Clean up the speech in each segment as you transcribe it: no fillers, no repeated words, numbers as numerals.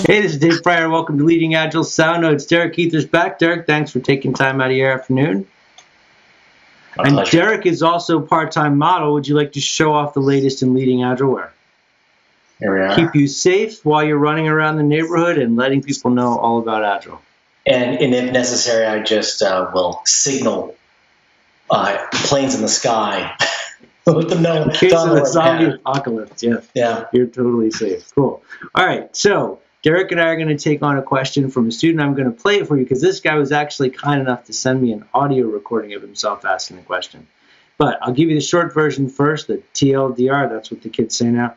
Hey, this is Dave Prior. Welcome to Leading Agile Sound Notes. Derek Huether's back. Derek, thanks for taking time out of your afternoon. And Derek is also part-time model. Would you like to show off the latest in Leading Agile wear? Here we are. Keep you safe while you're running around the neighborhood and letting people know all about Agile. And if necessary, I just will signal planes in the sky. Let them know. In case of a zombie apocalypse, yes. Yeah. You're totally safe. Cool. All right, so Derek and I are going to take on a question from a student. I'm going to play it for you because this guy was actually kind enough to send me an audio recording of himself asking the question. But I'll give you the short version first, the TLDR. That's what the kids say now.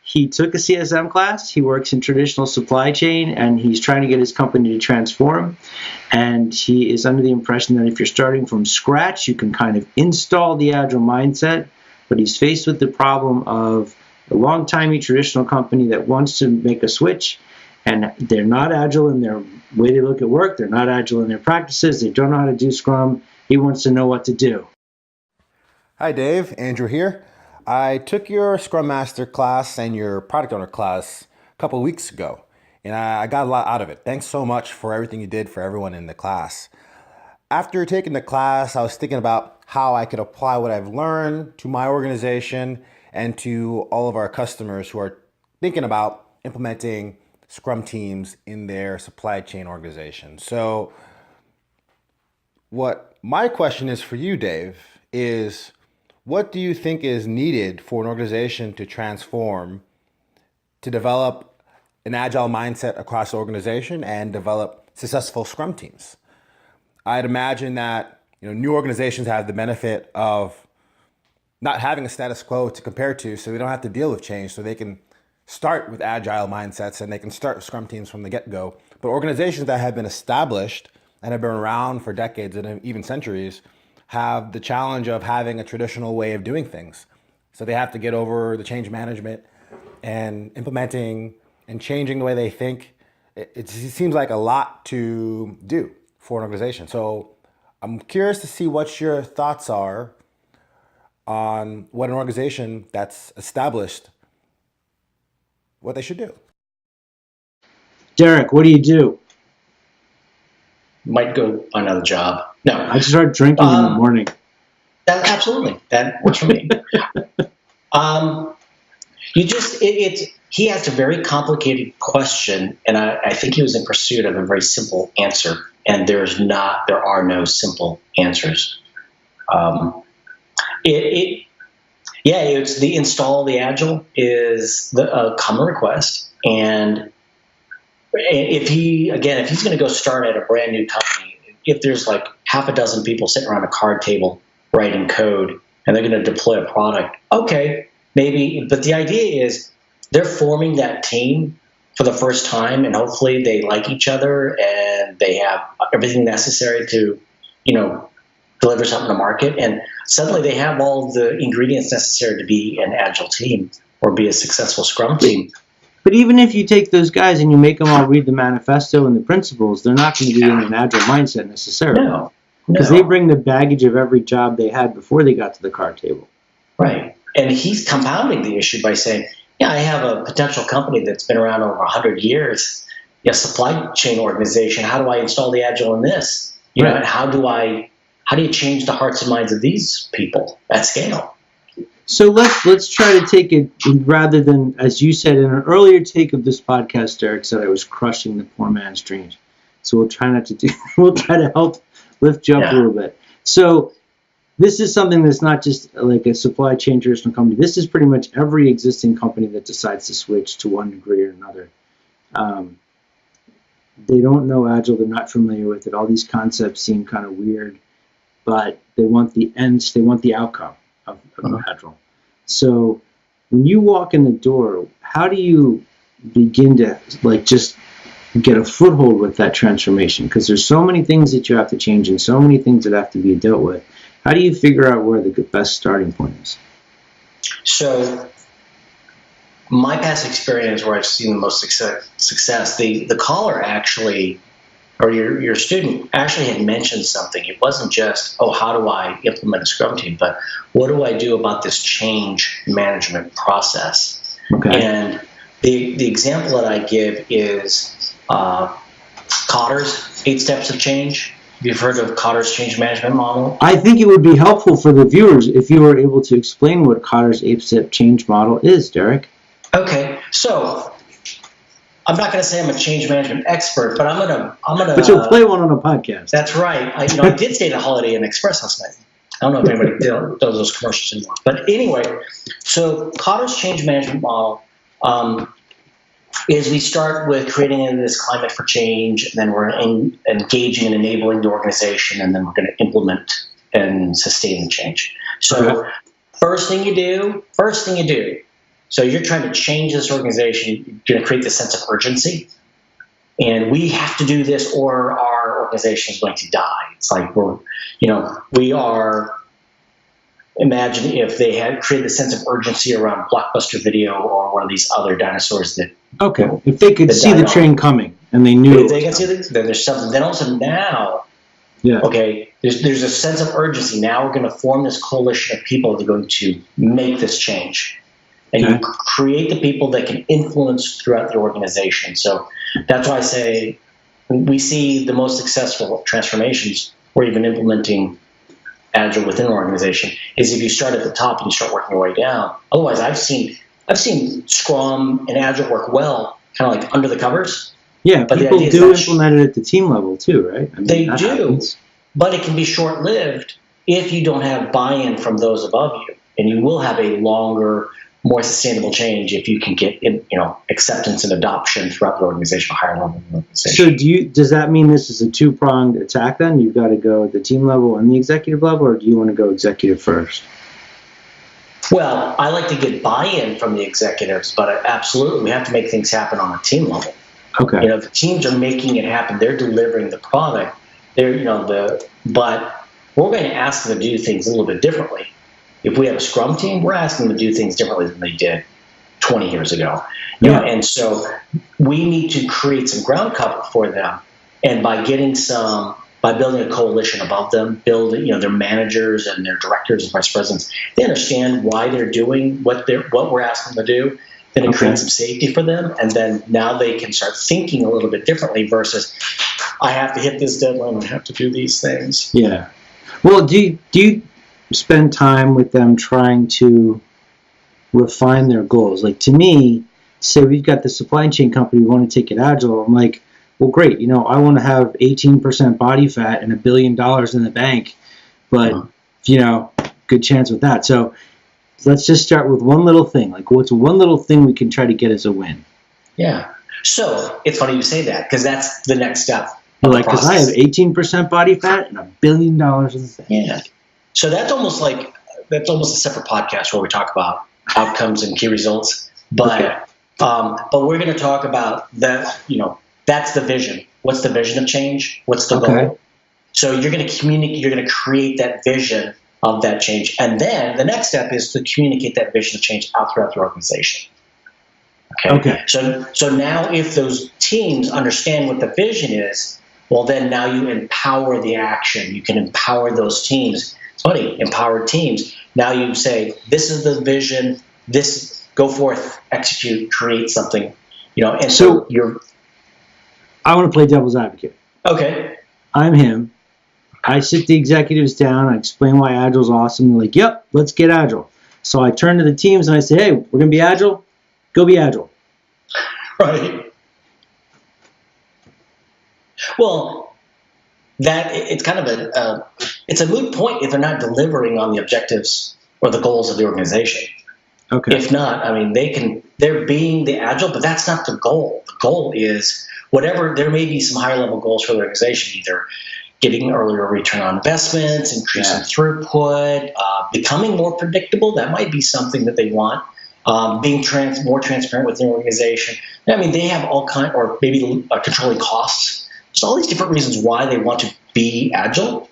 He took a CSM class. He works in traditional supply chain, and he's trying to get his company to transform. And he is under the impression that if you're starting from scratch, you can kind of install the Agile mindset. But he's faced with the problem of a long-timey traditional company that wants to make a switch, and they're not Agile in their way they look at work. They're not Agile in their practices. They don't know how to do Scrum. He wants to know what to do. Hi, Dave. Andrew here. I took your Scrum Master class and your Product Owner class a couple of weeks ago, and I got a lot out of it. Thanks so much for everything you did for everyone in the class. After taking the class, I was thinking about how I could apply what I've learned to my organization and to all of our customers who are thinking about implementing Scrum teams in their supply chain organization. So what my question is for you, Dave, is what do you think is needed for an organization to transform, to develop an Agile mindset across the organization and develop successful Scrum teams? I'd imagine that new organizations have the benefit of not having a status quo to compare to, so they don't have to deal with change, so they can start with Agile mindsets and they can start with Scrum teams from the get-go. But organizations that have been established and have been around for decades and even centuries have the challenge of having a traditional way of doing things. So they have to get over the change management and implementing and changing the way they think. It seems like a lot to do for an organization. So I'm curious to see what your thoughts are on what an organization that's established, what they should do. Derek, what do you do? Might go find another job. No, I just start drinking in the morning. Absolutely, that works for me. He asked a very complicated question, and I think he was in pursuit of a very simple answer. And there are no simple answers. It's the install the Agile is a common request, and if he's going to go start at a brand new company, if there's like half a dozen people sitting around a card table writing code and they're going to deploy a product, okay, maybe. But the idea is they're forming that team for the first time, and hopefully they like each other and they have everything necessary to, deliver something to market. And suddenly they have all the ingredients necessary to be an Agile team or be a successful Scrum team. But even if you take those guys and you make them all read the manifesto and the principles, they're not going to be in an Agile mindset necessarily. No. Because they bring the baggage of every job they had before they got to the card table. Right. And he's compounding the issue by saying, I have a potential company that's been around over 100 years, a supply chain organization. How do I install the Agile in this? Right. And how do you change the hearts and minds of these people at scale? So let's try to take it rather than, as you said in an earlier take of this podcast, Derek said I was crushing the poor man's dreams. So we'll try not to do. We'll try to help lift you up a little bit. So this is something that's not just like a supply chain traditional company. This is pretty much every existing company that decides to switch to one degree or another. They don't know Agile. They're not familiar with it. All these concepts seem kind of weird, but they want the ends. They want the outcome of Agile. So when you walk in the door, how do you begin to just get a foothold with that transformation? Because there's so many things that you have to change and so many things that have to be dealt with. How do you figure out where the best starting point is? So my past experience where I've seen the most success, the caller actually, or your student actually had mentioned something. It wasn't just, how do I implement a Scrum team, but what do I do about this change management process? Okay. And The example that I give is Kotter's 8 Steps of Change. Have you heard of Kotter's change management model? I think it would be helpful for the viewers if you were able to explain what Kotter's 8-step change model is, Derek. Okay, so I'm not going to say I'm a change management expert, but I'm gonna. But you'll play one on a podcast. That's right. I did stay at a Holiday Inn Express last night. I don't know if anybody does those commercials anymore. But anyway, so Kotter's change management model is we start with creating this climate for change, and then we're engaging and enabling the organization, and then we're going to implement and sustain the change. So first thing you do, so you're trying to change this organization, you're going to create this sense of urgency. And we have to do this or our organization is going to die. It's like we are, imagine if they had created a sense of urgency around Blockbuster Video or one of these other dinosaurs that. Okay. If they could see the train coming and they knew. If they could see then there's something. Then also now, okay, there's a sense of urgency. Now we're going to form this coalition of people that are going to make this change. And you create the people that can influence throughout the organization. So that's why I say we see the most successful transformations or even implementing Agile within an organization is if you start at the top and you start working your way down. Otherwise, I've seen Scrum and Agile work well, kind of like under the covers. Yeah, but people do implement it at the team level too, right? I mean, they do, happens. But it can be short-lived if you don't have buy-in from those above you, and you will have a longer, more sustainable change if you can get acceptance and adoption throughout the organization, higher level of the organization. So does that mean this is a two-pronged attack then? You've got to go at the team level and the executive level, or do you want to go executive first? Well, I like to get buy-in from the executives, but absolutely we have to make things happen on a team level. Okay. The teams are making it happen. They're delivering the product. But we're going to ask them to do things a little bit differently. If we have a Scrum team, we're asking them to do things differently than they did 20 years ago. And so we need to create some ground cover for them. And by building a coalition above them, their managers and their directors and vice presidents, they understand why they're doing what we're asking them to do. Then it creates some safety for them. And then now they can start thinking a little bit differently versus, I have to hit this deadline, I have to do these things. Yeah. Well, do you spend time with them trying to refine their goals? Like, to me, say we've got the supply chain company, we want to take it agile. I'm like, well, great. I want to have 18% body fat and $1 billion in the bank, but good chance with that. So let's just start with one little thing. Like, what's one little thing we can try to get as a win? Yeah. So it's funny you say that because that's the next step. Because I have 18% body fat and $1 billion in the bank. Yeah. So that's almost a separate podcast where we talk about outcomes and key results. But we're going to talk about that. That's the vision. What's the vision of change? What's the goal? So you're going to communicate. You're going to create that vision of that change, and then the next step is to communicate that vision of change out throughout the organization. Okay. So now, if those teams understand what the vision is, well, then now you empower the action. You can empower those teams. It's funny, empowered teams. Now you say, this is the vision, go forth, execute, create something, and so I want to play devil's advocate. Okay. I'm him. I sit the executives down, I explain why Agile's awesome. They're like, yep, let's get Agile. So I turn to the teams and I say, hey, we're going to be Agile. Go be Agile. Right. Well, it's kind of it's a moot point if they're not delivering on the objectives or the goals of the organization. Okay. If not, they're being the Agile, but that's not the goal. The goal is whatever, there may be some higher level goals for the organization, either getting earlier return on investments, increasing throughput, becoming more predictable. That might be something that they want. Being more transparent with the organization. They have all kind, or maybe controlling costs. There's all these different reasons why they want to be Agile,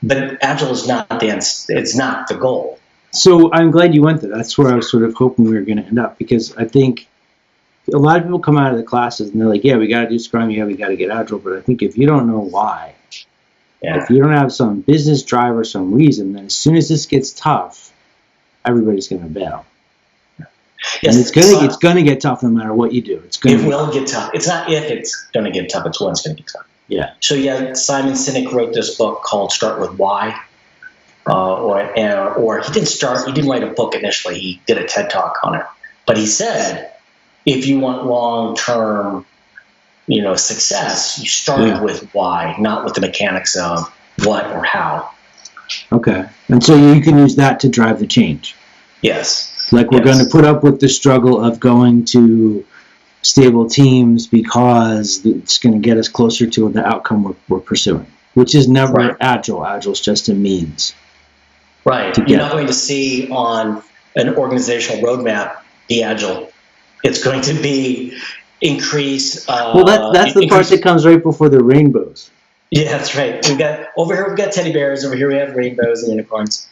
but Agile is not it's not the goal. So I'm glad you went there. That's where I was sort of hoping we were going to end up, because I think a lot of people come out of the classes and they're like, yeah, we got to do Scrum, we got to get Agile. But I think if you don't know why, if you don't have some business drive or some reason, then as soon as this gets tough, everybody's going to bail. Yes, And it's gonna get tough no matter what you do. It will get tough. It's not if it's going to get tough, it's when it's going to get tough. Yeah. So yeah, Simon Sinek wrote this book called Start With Why. Or he didn't write a book initially. He did a TED Talk on it. But he said, if you want long-term, success, you start with why, not with the mechanics of what or how. Okay. And so you can use that to drive the change. Yes. Like we're going to put up with the struggle of going to stable teams because it's going to get us closer to the outcome we're pursuing, which is never Agile. Agile is just a means. Right. You're not going to see on an organizational roadmap be Agile. It's going to be increase. Well, that's the part that comes right before the rainbows. Yeah, that's right. We've got teddy bears. Over here we have rainbows and unicorns.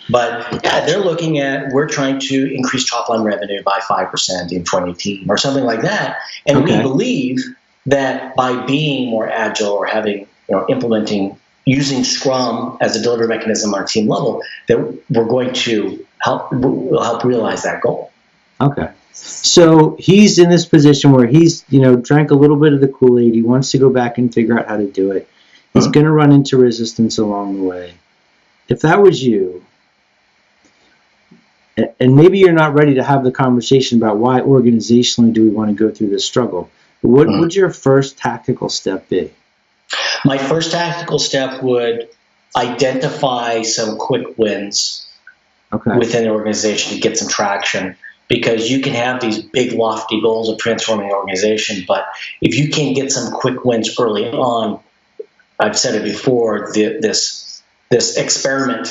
But they're looking at, we're trying to increase top line revenue by 5% in 2018 or something like that. And we believe that by being more agile or having, using Scrum as a delivery mechanism on our team level, that we're going to help realize that goal. Okay. So he's in this position where he's, drank a little bit of the Kool-Aid. He wants to go back and figure out how to do it. He's going to run into resistance along the way. If that was you, and maybe you're not ready to have the conversation about why organizationally do we want to go through this struggle, what would your first tactical step be? My first tactical step would identify some quick wins within the organization to get some traction. Because you can have these big, lofty goals of transforming an organization, but if you can get some quick wins early on, I've said it before, this experiment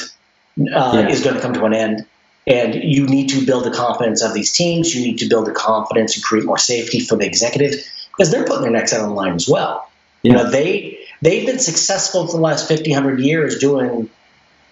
is going to come to an end. And you need to build the confidence of these teams. You need to build the confidence and create more safety for the executive because they're putting their necks out on the line as well. Yeah. They've been successful for the last 50, 100 years doing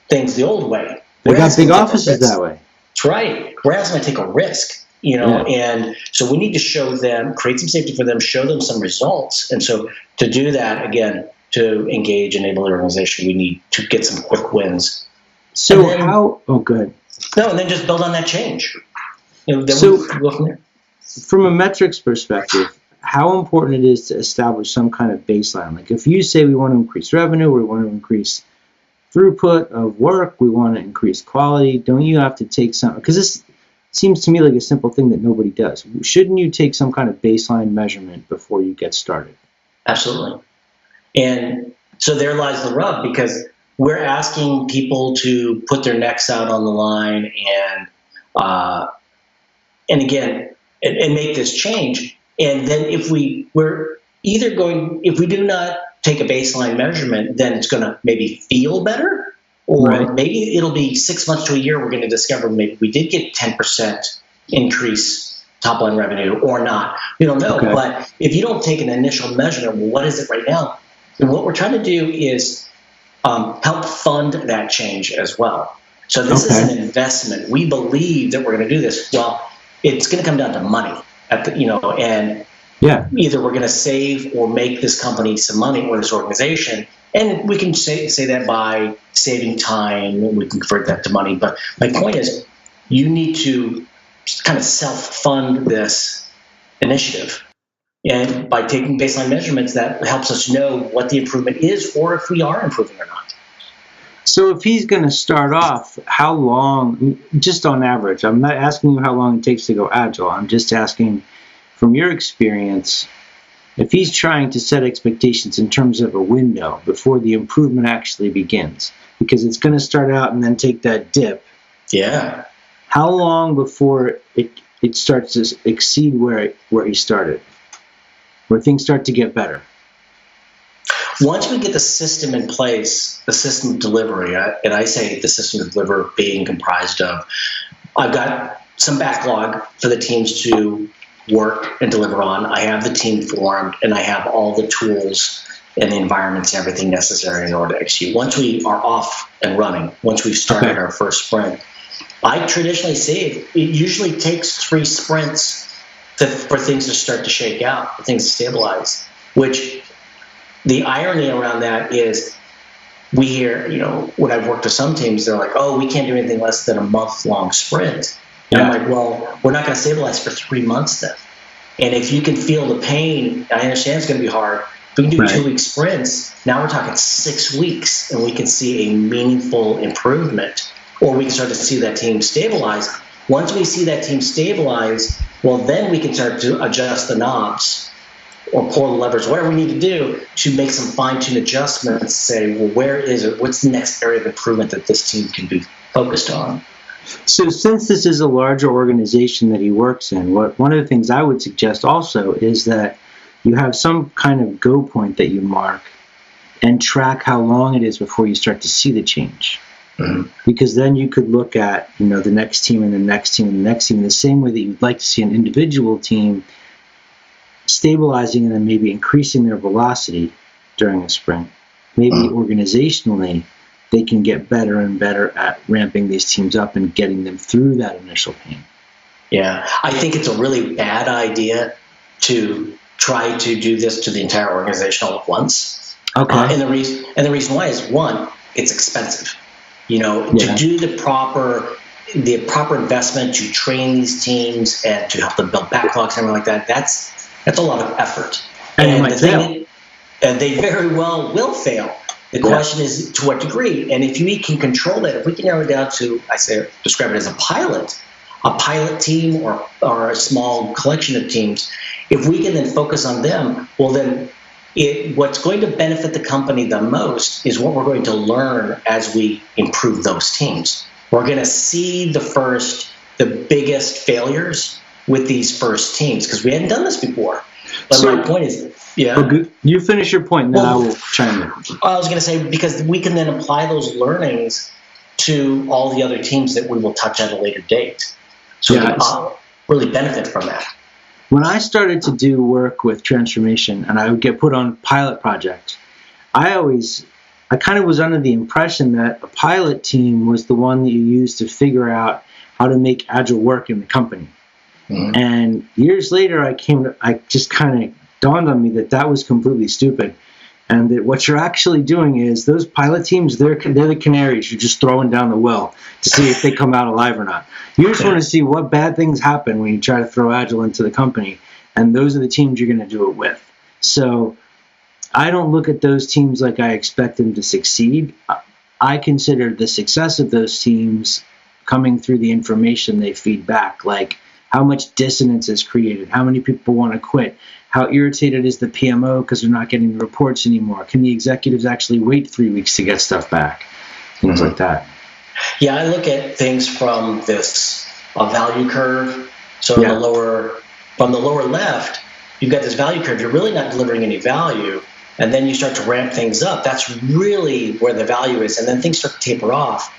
things the old way. They got big offices that way. That's right. Whereas going to take a risk, and so we need to show them, create some safety for them, show them some results. And so to do that, again, to engage, enable the organization, we need to get some quick wins. So good. No, and then just build on that change. Then so go from there. From a metrics perspective, how important it is to establish some kind of baseline. Like if you say we want to increase revenue, we want to increase throughput of work, we want to increase quality, don't you have to take some, because this seems to me like a simple thing that nobody does. Shouldn't you take some kind of baseline measurement before you get started? Absolutely. And so there lies the rub, because we're asking people to put their necks out on the line and again, and make this change. And then if we do not take a baseline measurement, then it's going to maybe feel better, or maybe it'll be 6 months to a year. We're going to discover maybe we did get 10% increase top line revenue or not. We don't know. But if you don't take an initial measurement, well, what is it right now? And what we're trying to do is help fund that change as well. So this is an investment. We believe that we're going to do this. Well, it's going to come down to money either we're going to save or make this company some money or this organization. And we can say that by saving time, we can convert that to money. But my point is, you need to kind of self-fund this initiative. And by taking baseline measurements, that helps us know what the improvement is or if we are improving or not. So if he's going to start off, how long, just on average, I'm not asking you how long it takes to go Agile. I'm just asking, from your experience, if he's trying to set expectations in terms of a window before the improvement actually begins, because it's going to start out and then take that dip. Yeah. How long before it starts to exceed where he started, where things start to get better? Once we get the system in place, the system of delivery, and I say the system of delivery being comprised of, I've got some backlog for the teams to work and deliver on. I have the team formed, and I have all the tools and the environments and everything necessary in order to execute. Once we are off and running, once we've started our first sprint, I traditionally say it usually takes 3 sprints for things to start to shake out, for things to stabilize, which the irony around that is we hear, when I've worked with some teams, they're like, oh, we can't do anything less than a month-long sprint. And I'm like, well, we're not going to stabilize for 3 months then. And if you can feel the pain, I understand it's going to be hard. If we can do 2-week sprints, now we're talking 6 weeks, and we can see a meaningful improvement, or we can start to see that team stabilize. Once we see that team stabilize, well, then we can start to adjust the knobs or pull the levers, whatever we need to do to make some fine-tuned adjustments, say, well, where is it? What's the next area of improvement that this team can be focused on? So since this is a larger organization that he works in, one of the things I would suggest also is that you have some kind of go point that you mark and track how long it is before you start to see the change. Mm-hmm. Because then you could look at, the next team and the next team and the next team in the same way that you'd like to see an individual team stabilizing and then maybe increasing their velocity during a sprint. Maybe organizationally, they can get better and better at ramping these teams up and getting them through that initial pain. Yeah, I think it's a really bad idea to try to do this to the entire organization all at once. Okay. And the reason why is, one, it's expensive. To do the proper investment to train these teams and to help them build backlogs and everything like that, that's a lot of effort. And they very well will fail. The question is to what degree, and if we can control that, if we can narrow it down to, describe it as a pilot team or a small collection of teams, if we can then focus on them, well then what's going to benefit the company the most is what we're going to learn as we improve those teams. We're going to see the biggest failures with these first teams because we hadn't done this before. But my point is, you finish your point, and then I will chime in. I was going to say, because we can then apply those learnings to all the other teams that we will touch at a later date. So we can really benefit from that. When I started to do work with transformation and I would get put on pilot projects, I kind of was under the impression that a pilot team was the one that you used to figure out how to make Agile work in the company. Mm-hmm. And years later, I just kind of dawned on me that was completely stupid. And that what you're actually doing is those pilot teams, they're the canaries you're just throwing down the well to see if they come out alive or not. You just want to see what bad things happen when you try to throw Agile into the company. And those are the teams you're going to do it with. So I don't look at those teams like I expect them to succeed. I consider the success of those teams coming through the information they feed back, like how much dissonance is created, how many people want to quit, how irritated is the PMO because they're not getting the reports anymore, can the executives actually wait 3 weeks to get stuff back, things like that. Yeah, I look at things from this value curve. So from the lower left, you've got this value curve. You're really not delivering any value, and then you start to ramp things up. That's really where the value is, and then things start to taper off.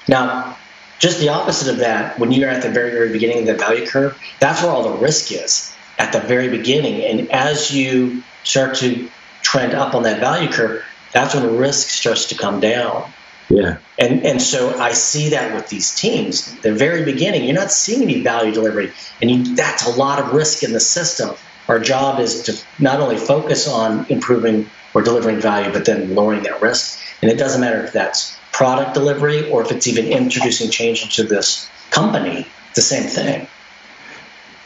Now, just the opposite of that, when you're at the very, very beginning of the value curve, that's where all the risk is, at the very beginning. And as you start to trend up on that value curve, that's when the risk starts to come down. Yeah. And so I see that with these teams. The very beginning, you're not seeing any value delivery, and that's a lot of risk in the system. Our job is to not only focus on improving or delivering value, but then lowering that risk. And it doesn't matter if that's product delivery or if it's even introducing change into this company. It's the same thing.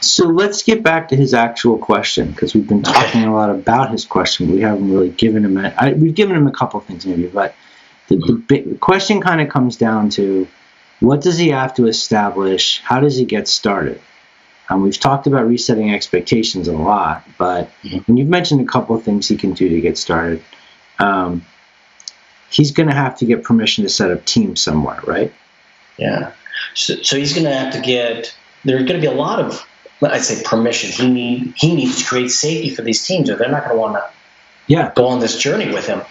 So let's get back to his actual question, because we've been talking a lot about his question. We haven't really given him we've given him a couple things maybe, but the question kind of comes down to, what does he have to establish? How does he get started? We've talked about resetting expectations a lot, but and you've mentioned a couple of things he can do to get started. He's going to have to get permission to set up teams somewhere, right? Yeah. So he's going to have to there's going to be a lot of, I'd say, permission. He needs to create safety for these teams, or they're not going to want to go on this journey with him.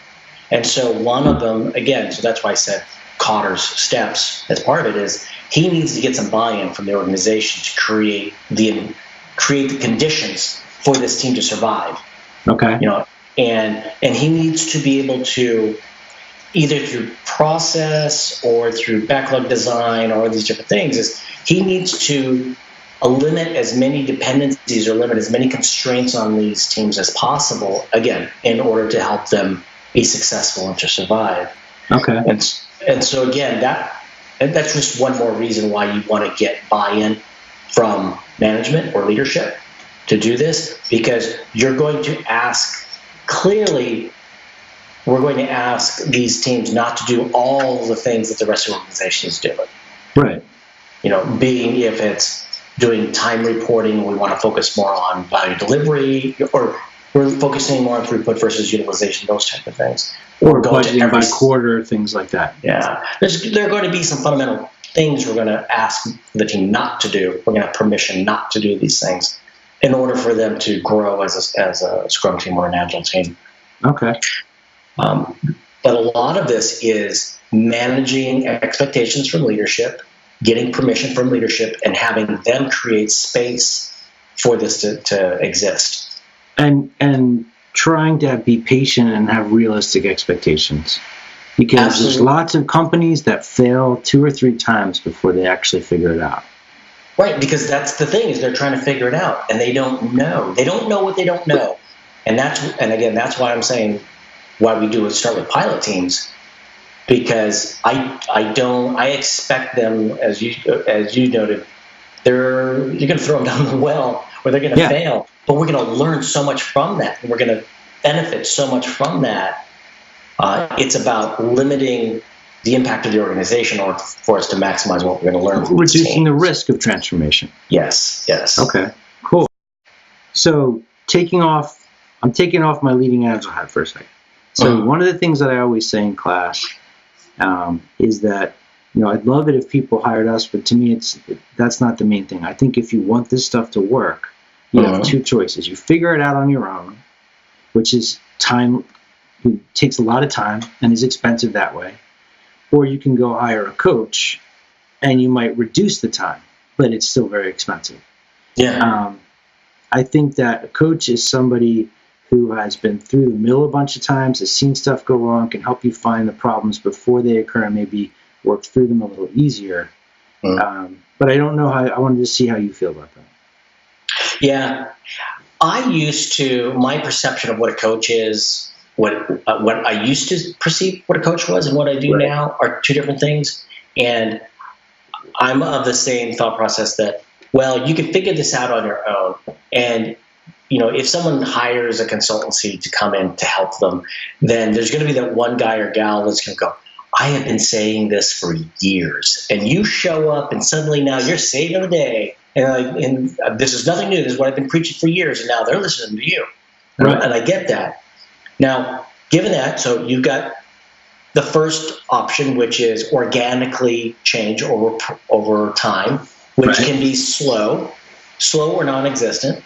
And so one of them, again, so that's why I said Cotter's steps as part of it, is he needs to get some buy-in from the organization to create the conditions for this team to survive. Okay. And he needs to be able to, either through process or through backlog design or these different things, is he needs to limit as many dependencies or limit as many constraints on these teams as possible, again, in order to help them be successful and to survive. Okay. And so again, that's just one more reason why you want to get buy-in from management or leadership to do this, because you're going to ask, clearly, we're going to ask these teams not to do all the things that the rest of the organization is doing. Right. Being if it's doing time reporting, we want to focus more on value delivery, or we're focusing more on throughput versus utilization, those type of things. Or budgeting by quarter, things like that. Yeah. There are going to be some fundamental things we're going to ask the team not to do. We're going to have permission not to do these things in order for them to grow as a Scrum team or an Agile team. Okay. But a lot of this is managing expectations from leadership, getting permission from leadership, and having them create space for this to exist. And trying to be patient and have realistic expectations. Because Absolutely. There's lots of companies that fail 2 or 3 times before they actually figure it out. Right, because that's the thing, is they're trying to figure it out, and they don't know. They don't know what they don't know. And again, that's why I'm saying why we start with pilot teams, because I expect them, as you noted, you're going to throw them down the well, or they're going to fail, but we're going to learn so much from that, and we're going to benefit so much from that. It's about limiting the impact of the organization, or for us to maximize what we're going to learn from reducing the risk of transformation. Yes. Okay, cool. So I'm taking off my leading Agile hat for a second. So one of the things that I always say in class is that, I'd love it if people hired us, but to me, that's not the main thing. I think if you want this stuff to work, you have 2 choices. You figure it out on your own, which is time. It takes a lot of time and is expensive that way. Or you can go hire a coach, and you might reduce the time, but it's still very expensive. Yeah. I think that a coach is somebody who has been through the mill a bunch of times, has seen stuff go wrong, can help you find the problems before they occur and maybe work through them a little easier. But I don't know I wanted to see how you feel about that. Yeah. My perception of what a coach is, what I used to perceive what a coach was and what I do now are 2 different things. And I'm of the same thought process that, well, you can figure this out on your own. And, if someone hires a consultancy to come in to help them, then there's going to be that one guy or gal that's going to go, I have been saying this for years. And you show up and suddenly now you're saving the day. And this is nothing new. This is what I've been preaching for years. And now they're listening to you. Right. And I get that. Now, given that, so you've got the first option, which is organically change over time, which can be slow or non-existent,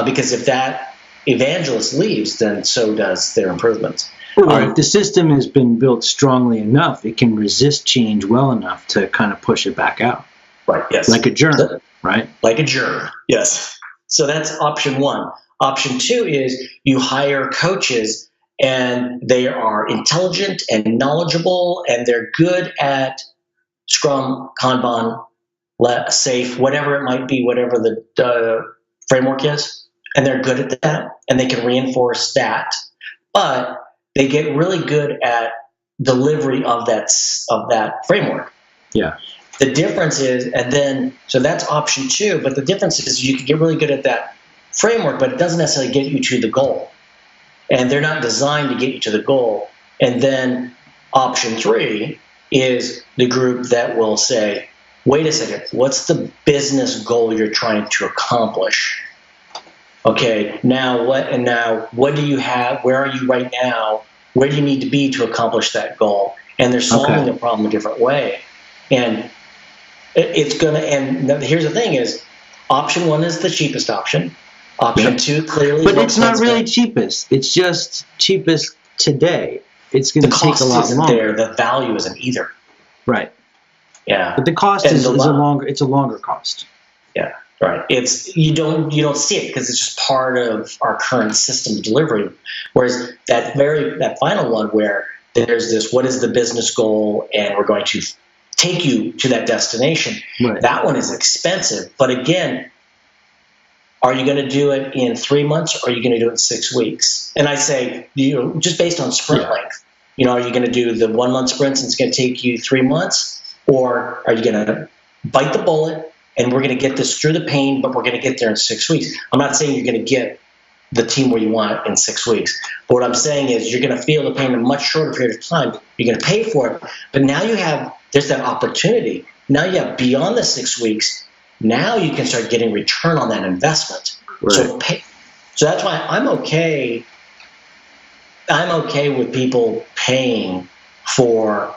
because if that evangelist leaves, then so does their improvements. Or if the system has been built strongly enough, it can resist change well enough to kind of push it back out. Right, yes. Like a germ, right? Like a germ, yes. So that's option 1. Option 2 is you hire coaches, and they are intelligent and knowledgeable, and they're good at Scrum, Kanban, SAFe, whatever it might be, whatever the framework is, and they're good at that, and they can reinforce that. But they get really good at delivery of that framework. Yeah. The difference is, so that's option 2, but the difference is you can get really good at that framework, but it doesn't necessarily get you to the goal. And they're not designed to get you to the goal. And then option 3 is the group that will say, wait a second, what's the business goal you're trying to accomplish? Okay, now what do you have? Where are you right now? Where do you need to be to accomplish that goal? And they're solving the problem a different way. And here's the thing is, option 1 is the cheapest option. Option 2 clearly, but it's not really cheapest. It's just cheapest today. It's going to take a lot longer. The value isn't either. Right. Yeah. But the cost is a longer cost. Yeah. Right. You don't see it because it's just part of our current system delivery. Whereas that final one where there's this, what is the business goal, and we're going to take you to that destination. Right. That one is expensive, but again, are you going to do it in 3 months, or are you going to do it in 6 weeks? And I say, just based on sprint length, are you going to do the 1 month sprints and it's going to take you 3 months, or are you going to bite the bullet and we're going to get this through the pain, but we're going to get there in 6 weeks. I'm not saying you're going to get the team where you want in 6 weeks. But what I'm saying is you're going to feel the pain in a much shorter period of time. You're going to pay for it. But now there's that opportunity. Now you have beyond the 6 weeks. Now you can start getting return on that investment. Right. So that's why I'm okay with people paying for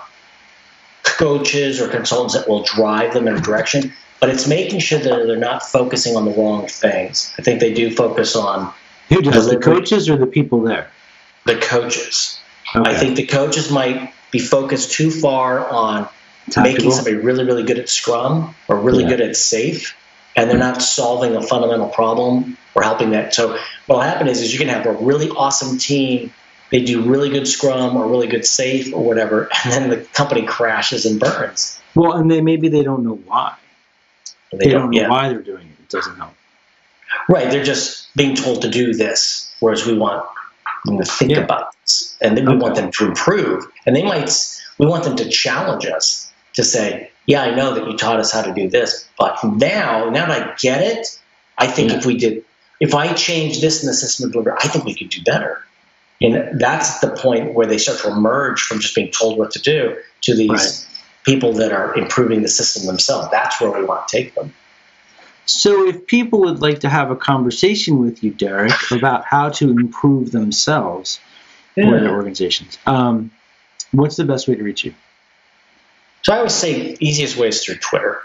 coaches or consultants that will drive them in a direction, but it's making sure that they're not focusing on the wrong things. I think they do focus on who does, the coaches or the people there? The coaches. Okay. I think the coaches might be focused too far on Tactical. Making somebody really, really good at Scrum or really good at SAFe, and they're not solving a fundamental problem or helping that. So what will happen is you can have a really awesome team. They do really good Scrum or really good SAFe or whatever, and then the company crashes and burns. Well, and maybe they don't know why. They don't know why they're doing it. It doesn't help. Right. They're just being told to do this, whereas we want them to think about this, and then we want them to improve. And we want them to challenge us to say, yeah, I know that you taught us how to do this, but now that I get it, I think if I change this in the system, I think we could do better. And that's the point where they start to emerge from just being told what to do to these people that are improving the system themselves. That's where we want to take them. So if people would like to have a conversation with you, Derek, about how to improve themselves or their organizations, what's the best way to reach you? So I always say the easiest way is through Twitter.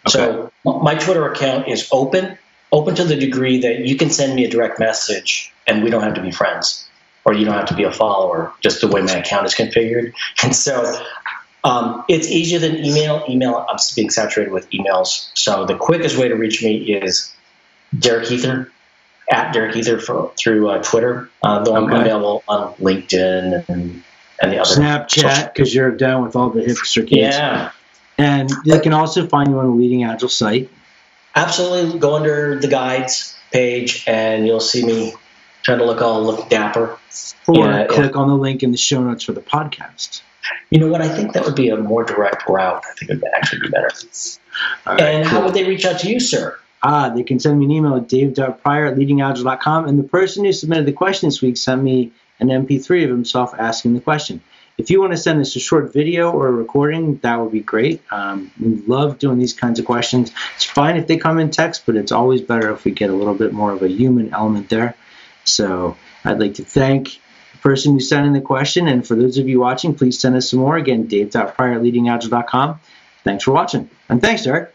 Okay. So my Twitter account is open to the degree that you can send me a direct message and we don't have to be friends, or you don't have to be a follower, just the way my account is configured. And so it's easier than email. Email, I'm being saturated with emails. So the quickest way to reach me is Derek Huether, at Derek Huether through Twitter. Though I'm available on LinkedIn and the other Snapchat, because you're down with all the hipster kids. Yeah. And they can also find you on the Leading Agile site. Absolutely. Go under the guides page and you'll see me trying to look dapper. Or click on the link in the show notes for the podcast. You know what? I think that would be a more direct route. I think it would actually be better. Right, how would they reach out to you, sir? They can send me an email at dave.prior@leadingagile.com. And the person who submitted the question this week sent me an MP3 of himself asking the question. If you want to send us a short video or a recording, that would be great. We love doing these kinds of questions. It's fine if they come in text, but it's always better if we get a little bit more of a human element there. So I'd like to thank the person who sent in the question. And for those of you watching, please send us some more. Again, dave.prior@leadingagile.com. Thanks for watching. And thanks, Derek.